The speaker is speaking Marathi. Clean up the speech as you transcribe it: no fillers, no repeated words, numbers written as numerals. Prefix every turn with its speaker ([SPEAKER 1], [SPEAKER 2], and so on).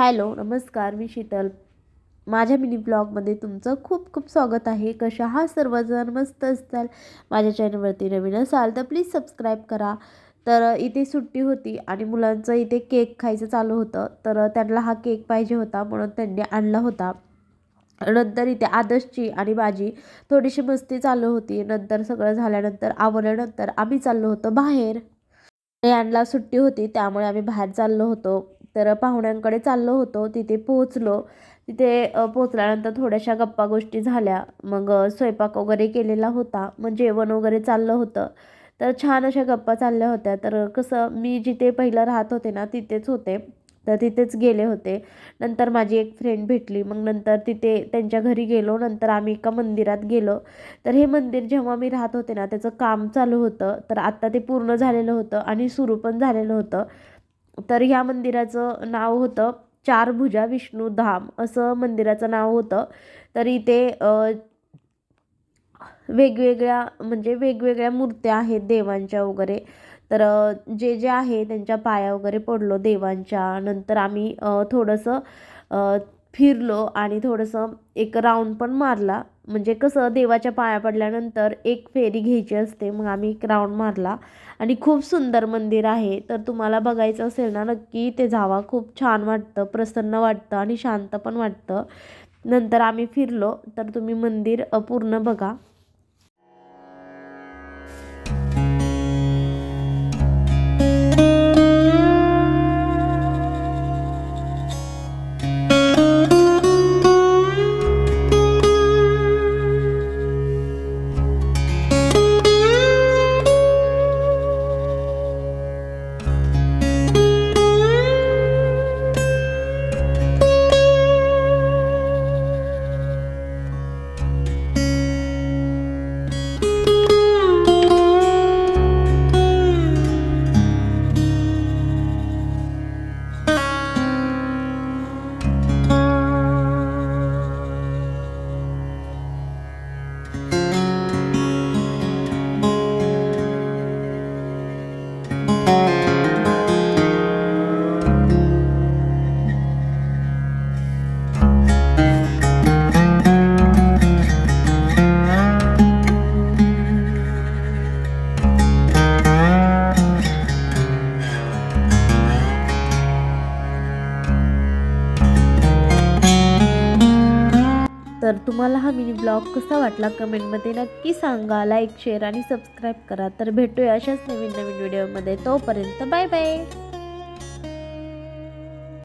[SPEAKER 1] हॅलो, नमस्कार. मी शीतल. माझ्या मिनी ब्लॉगमध्ये तुमचं खूप खूप स्वागत आहे. कशा आहात सर्वजण? मस्त असताल. माझ्या चॅनलवरती नवीन असाल तर प्लीज सबस्क्राईब करा. तर इथे सुट्टी होती आणि मुलांचं इथे केक खायचं चालू होतं. तर त्यांना हा केक पाहिजे होता म्हणून त्यांनी आणला होता. नंतर इथे आदर्शची आणि माझी थोडीशी मस्ती चालू होती. नंतर सगळं झाल्यानंतर आवरल्यानंतर आम्ही चाललो होतो बाहेर. यांना सुट्टी होती त्यामुळे आम्ही बाहेर चाललो होतो. तर पाहुण्यांकडे चाललो होतो. तिथे पोहोचलो. तिथे पोहोचल्यानंतर थोड्याशा गप्पा गोष्टी झाल्या. मग स्वयंपाक वगैरे केलेला होता. मग जेवण वगैरे चाललं होतं. तर छान अशा गप्पा चालल्या होत्या. तर कसं मी जिथे पहिलं राहत होते ना तिथेच होते. तर तिथेच गेले होते. नंतर माझी एक फ्रेंड भेटली. मग नंतर तिथे त्यांच्या घरी गेलो. नंतर आम्ही एका मंदिरात गेलो. तर हे मंदिर जेव्हा मी राहत होते ना त्याचं काम चालू होतं. तर आत्ता ते पूर्ण झालेलं होतं आणि सुरू पण झालेलं होतं. तर ह्या मंदिराचं नाव होतं चारभुजा विष्णू धाम असं मंदिराचं नाव होतं. तर इथे वेगवेगळ्या म्हणजे वेगवेगळ्या मूर्त्या आहेत देवांच्या वगैरे. तर जे जे आहे त्यांच्या पाया वगैरे पडलो देवांच्या. नंतर आम्ही थोडंसं फिरलो आणि थोडंसं एक राऊंड पण मारला. म्हणजे कसं देवाच्या पाया पडल्यानंतर एक फेरी घ्यायची असते. मग आम्ही एक राऊंड मारला आणि खूप सुंदर मंदिर आहे. तर तुम्हाला बघायचं असेल ना नक्की ते जावा. खूप छान वाटतं, प्रसन्न वाटतं आणि शांत पण वाटतं. नंतर आम्ही फिरलो. तर तुम्ही मंदिर पूर्ण बघा. तर तुम्हाला हा मिनी ब्लॉग कसा वाटला कमेंटमध्ये नक्की सांगा. लाईक, शेअर आणि सबस्क्राईब करा. तर भेटूया अशाच नवीन नवीन व्हिडिओमध्ये. तोपर्यंत बाय बाय.